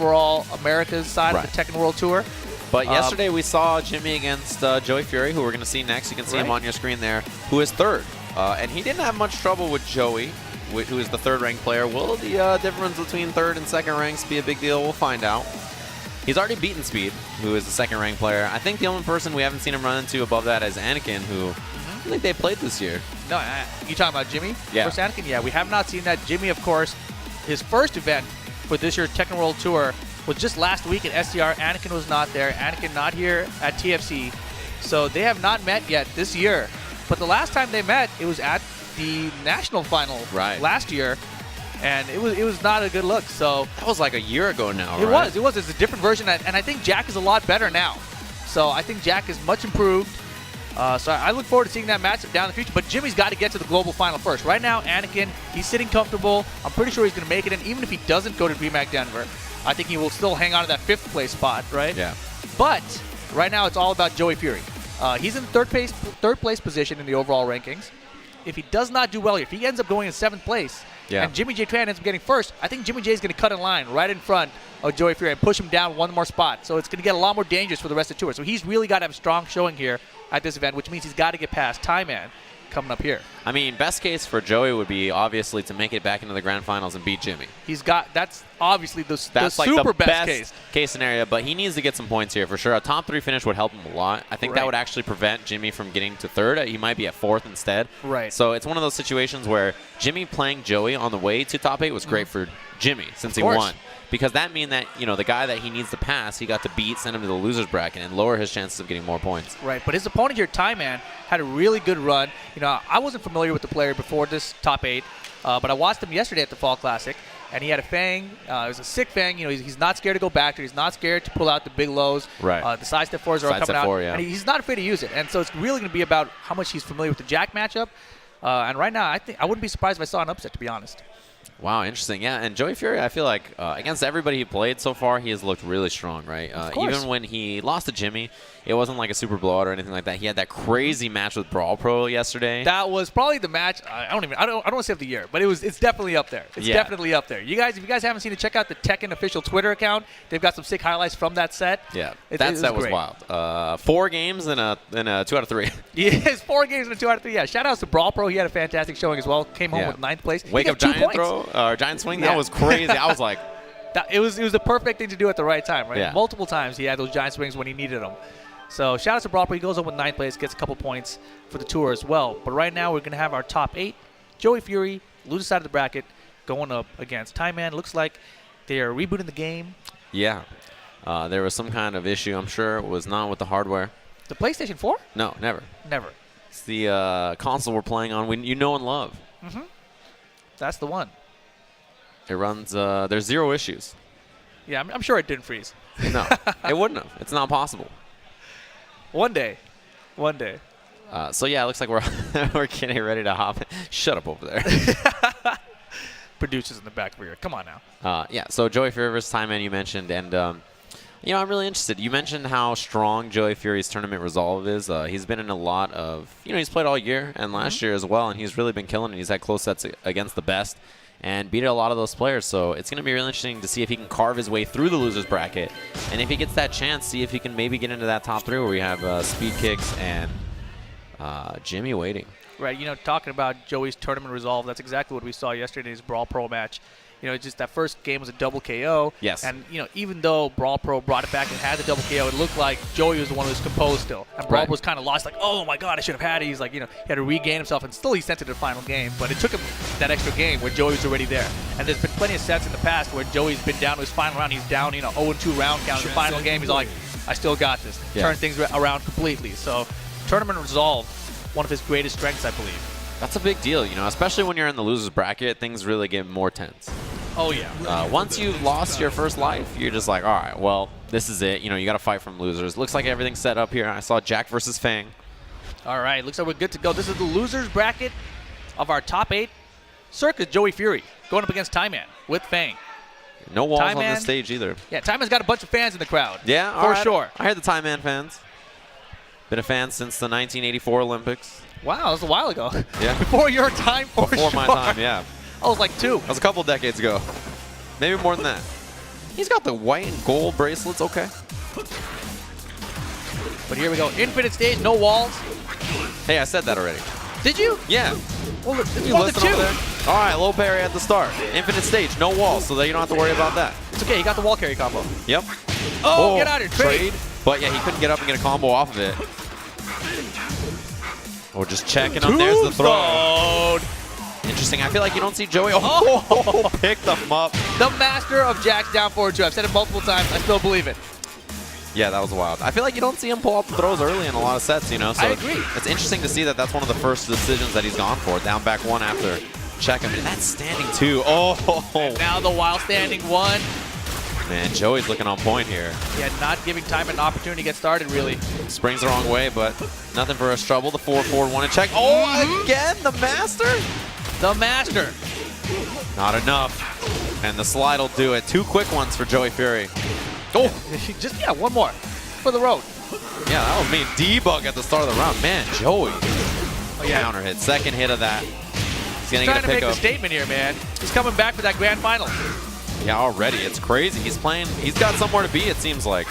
overall America's side of the Tekken World Tour. But yesterday we saw Jimmy against Joey Fury, who we're going to see next. You can see him on your screen there, who is third. And he didn't have much trouble with Joey, who is the third-ranked player. Will the difference between third and second ranks be a big deal? We'll find out. He's already beaten Speed, who is the second-ranked player. I think the only person we haven't seen him run into above that is Anakin, who I think they played this year. No, you talking about Jimmy? Yeah. Versus Anakin? Yeah, we have not seen that. Jimmy, of course, his first event for this year's Tekken World Tour was just last week at SCR. Anakin was not there. Anakin not here at TFC. So they have not met yet this year. But the last time they met, it was at the national final last year. And it was not a good look. So that was like a year ago now, It was. It's a different version. And I think Jack is a lot better now. So I think Jack is much improved. So I look forward to seeing that matchup down in the future. But Jimmy's got to get to the global final first. Right now, Anakin, he's sitting comfortable. I'm pretty sure he's going to make it. And even if he doesn't go to DreamHack Denver, I think he will still hang on to that 5th place spot, right? Yeah. But right now, it's all about Joey Fury. He's in third place position in the overall rankings. If he does not do well here, if he ends up going in 7th place, and Jimmy J. Tran ends up getting first, I think Jimmy J is going to cut in line right in front of Joey Fury and push him down one more spot. So it's going to get a lot more dangerous for the rest of the tour. So he's really got to have a strong showing here at this event, which means he's got to get past Tyman coming up here. I mean, best case for Joey would be obviously to make it back into the grand finals and beat Jimmy. That's obviously the like super the best case scenario, but he needs to get some points here for sure. A top 3 finish would help him a lot. I think that would actually prevent Jimmy from getting to 3rd. He might be at 4th instead. Right. So it's one of those situations where Jimmy playing Joey on the way to top 8 was great for Jimmy since he won. Because that means that, the guy that he needs to pass, he got to beat, send him to the loser's bracket, and lower his chances of getting more points. Right, but his opponent here, Tyman, had a really good run. I wasn't familiar with the player before this top 8, but I watched him yesterday at the Fall Classic, and he had a Fang. It was a sick Fang. He's not scared to go back there. He's not scared to pull out the big lows. Right. The side step 4s are coming out. And he's not afraid to use it. And so it's really going to be about how much he's familiar with the Jack matchup. And right now, I wouldn't be surprised if I saw an upset, to be honest. Wow, interesting. Yeah, and Joey Fury, I feel like against everybody he played so far, he has looked really strong, right? Even when he lost to Jimmy, it wasn't like a super blowout or anything like that. He had that crazy match with Brawl Pro yesterday. That was probably the match. I don't want to say of the year, but it's definitely up there. It's definitely up there. If you guys haven't seen it, check out the Tekken official Twitter account. They've got some sick highlights from that set. Yeah, that set was wild. 4 games and a 2 out of 3. Yes, 4 games and a 2 out of 3. Yeah, shout outs to Brawl Pro. He had a fantastic showing as well. Came home with 9th place. Wake up giant throw or giant swing. That was crazy. I was like, it was the perfect thing to do at the right time, right? Yeah. Multiple times he had those giant swings when he needed them. So shout out to Brawl Pro. He goes up with 9th place, gets a couple points for the tour as well. But right now we're going to have our top 8. Joey Fury, loser side of the bracket, going up against Tyman. Looks like they are rebooting the game. Yeah. There was some kind of issue, I'm sure. It was not with the hardware. The PlayStation 4? No, never. Never. It's the console we're playing on, you know and love. Mm-hmm. That's the one. It runs, there's 0 issues. Yeah, I'm sure it didn't freeze. No, it wouldn't have. It's not possible. One day. So, yeah, it looks like we're getting ready to hop in. Shut up over there. Producers in the back of your ear. Come on now. Yeah, so Joey Fury versus Tyman you mentioned, and, I'm really interested. You mentioned how strong Joey Fury's tournament resolve is. He's been in a lot of, he's played all year and last year as well, and he's really been killing it. He's had close sets against the best and beat a lot of those players. So it's going to be really interesting to see if he can carve his way through the losers bracket. And if he gets that chance, see if he can maybe get into that top 3 where we have Speed Kicks and Jimmy waiting. Right, talking about Joey's tournament resolve, that's exactly what we saw yesterday's Brawl Pro match. Just that first game was a double KO. Yes. And, even though Brawl Pro brought it back and had the double KO, it looked like Joey was the one who was composed still. And Brawl was kind of lost, like, oh, my God, I should have had it. He's like, he had to regain himself, and still he sent it to the final game. But it took him that extra game where Joey was already there. And there's been plenty of sets in the past where Joey's been down to his final round. He's down, 0-2 round count in the final game. He's like, I still got this. Yeah. Turn things around completely. So tournament resolve, one of his greatest strengths, I believe. That's a big deal, especially when you're in the losers bracket, things really get more tense. Oh, yeah. Once you've lost your first life, you're just like, all right, well, this is it. You got to fight from losers. Looks like everything's set up here. I saw Jack versus Fang. All right, looks like we're good to go. This is the losers bracket of our top 8. Circa Joey Fury going up against Tyman with Fang. No walls on this stage either. Yeah, Tyman's got a bunch of fans in the crowd. Yeah, for sure. I heard the Tyman fans. Been a fan since the 1984 Olympics. Wow, that was a while ago. Yeah. Before your time, for sure. Before my time, yeah. I was like 2. That was a couple decades ago. Maybe more than that. He's got the white and gold bracelets, okay. But here we go. Infinite stage, no walls. Hey, I said that already. Did you? Yeah. Well, Did you listen over there? All right, low parry at the start. Infinite stage, no walls, so that you don't have to worry about that. It's okay, he got the wall carry combo. Yep. Oh, get out of here, trade. But yeah, he couldn't get up and get a combo off of it. Or just checking him. There's the throw. Interesting. I feel like you don't see Joey. Oh, picked him up. The master of Jack's down forward 2. I've said it multiple times. I still believe it. Yeah, that was wild. I feel like you don't see him pull off the throws early in a lot of sets, you know? So I agree. It's interesting to see that that's one of the first decisions that he's gone for. Down back 1 after check him. And that's standing 2. Oh. And now the wild standing 1. Man, Joey's looking on point here. Yeah, not giving Tyman an opportunity to get started, really. Springs the wrong way, but nothing for us trouble. The 4-4-1 and check. Oh, again, the master? The master. Not enough. And the slide will do it. 2 quick ones for Joey Fury. Oh! Just, yeah, one more for the road. Yeah, that was me. Debug at the start of the round. Man, Joey. Oh, yeah. Counter hit. Second hit of that. He's going to get a trying to make up. a statement here, man. He's coming back for that grand final. Yeah, already. It's crazy. He's playing. He's got somewhere to be, it seems like.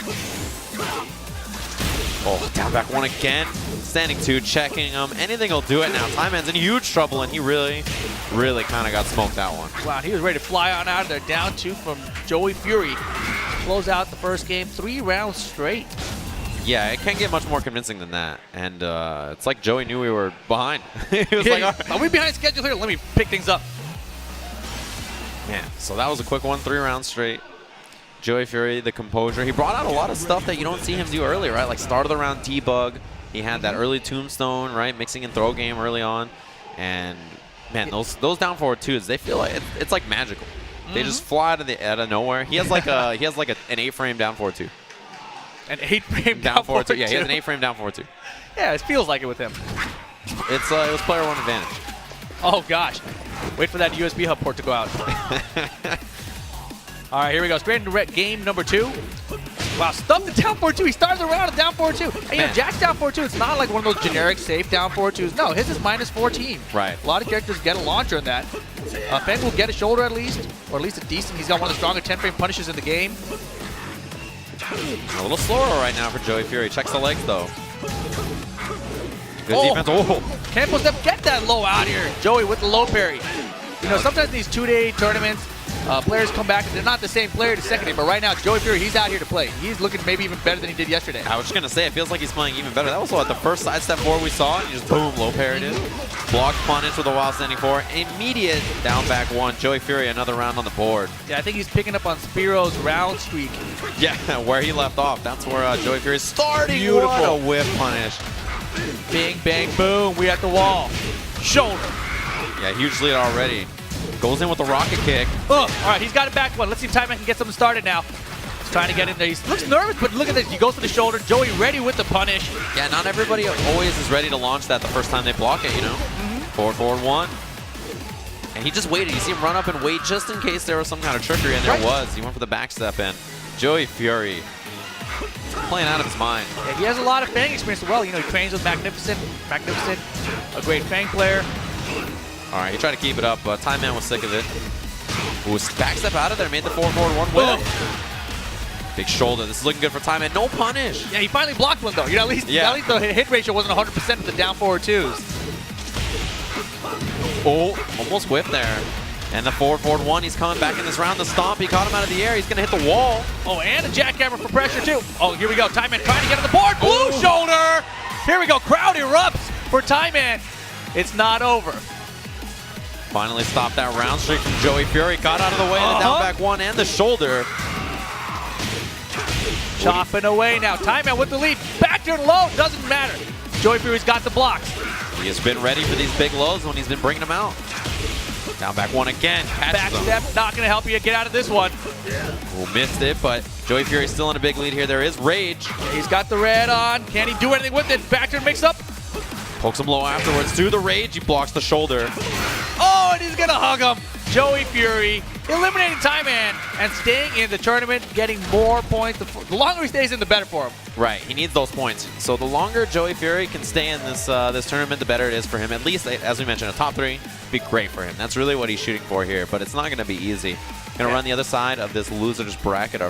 Oh, down back 1 again. Standing 2, checking him. Anything will do it now. Tyman's in huge trouble, and he really kind of got smoked that one. Wow, he was ready to fly on out of there. Down 2 from Joey Fury. Close out the first game, 3 rounds straight. Yeah, it can't get much more convincing than that. And it's like Joey knew we were behind. He was like, are we behind schedule here? Let me pick things up. Man, so that was a quick one, 3 rounds straight. Joey Fury, the composure. He brought out a lot of stuff that you don't see him do earlier, right? Like start of the round debug. He had that early tombstone, right? Mixing and throw game early on. And man, those down forward 2s, they feel like it's like magical. They just fly out of nowhere. He has like an 8-frame down forward 2. An 8-frame down forward 2. Yeah, he has an 8-frame down forward 2. Yeah, it feels like it with him. It was player 1 advantage. Oh gosh. Wait for that USB hub port to go out. All right, here we go. Straight into game number 2. Wow, stuffed the down forward 2. He started the round at down forward 2. And you know, Jack's down forward 2, it's not like one of those generic safe down forward 2s. No, his is -14. Right. A lot of characters get a launcher in that. Feng will get a shoulder at least, or at least a decent. He's got one of the stronger 10-frame punishes in the game. A little slower right now for Joey Fury. Checks the legs, though. Good defense. Oh! Can't post up. Get that low out here. Joey with the low parry. You know, sometimes in these 2-day tournaments, players come back and they're not the same player to second day, but right now, Joey Fury, he's out here to play. He's looking maybe even better than he did yesterday. I was just going to say, it feels like he's playing even better. That was what, the first sidestep forward we saw, and he just boom, low parried it. Blocked punish with a wild standing 4. Immediate down back 1. Joey Fury, another round on the board. Yeah, I think he's picking up on Spiro's round streak. Yeah, where he left off. That's where Joey Fury is starting. Beautiful. What a whip punish. Bing, bang, boom. We at the wall. Shoulder. Yeah, huge lead already. Goes in with the rocket kick. Oh, all right, he's got it back 1. Let's see if Tyman can get something started now. He's trying to get in there. He looks nervous, but look at this. He goes for the shoulder. Joey ready with the punish. Yeah, not everybody always is ready to launch that the first time they block it, you know? Forward 1. And he just waited. You see him run up and wait just in case there was some kind of trickery, and there was. He went for the back step in. Joey Fury playing out of his mind. Yeah, he has a lot of Fang experience as well. You know, he trains with Magnificent, a great Fang player. All right, he tried to keep it up, but Tyman was sick of it. Ooh, back step out of there, made the 4-4-1 win. Big shoulder. This is looking good for Tyman. No punish. Yeah, he finally blocked one though. You know, at least the hit ratio wasn't 100% with the down forward 2s. Oh, almost whipped there. And the 4-4-1, he's coming back in this round. The stomp, he caught him out of the air. He's going to hit the wall. Oh, and a jackhammer for pressure, too. Oh, here we go. Tyman trying to get on the board. Blue shoulder. Here we go. Crowd erupts for Tyman. It's not over. Finally stopped that round streak from Joey Fury. Got out of the way. The down back 1 and the shoulder. Chopping away now. Tyman with the lead. Back to low. Doesn't matter. Joey Fury's got the blocks. He has been ready for these big lows when he's been bringing them out. Down back 1 again. Back step, not going to help you get out of this one. Oh, missed it, but Joey Fury's still in a big lead here. There is rage. He's got the red on. Can he do anything with it? Back to mix up. Pokes him low afterwards. Through the rage, he blocks the shoulder. Oh, and he's going to hug him. Joey Fury eliminating Tyman and staying in the tournament, getting more points. The longer he stays in, the better for him. Right, he needs those points. So the longer Joey Fury can stay in this this tournament, the better it is for him. At least, as we mentioned, a top 3 would be great for him. That's really what he's shooting for here, but it's not going to be easy. Going to run the other side of this losers bracket. Our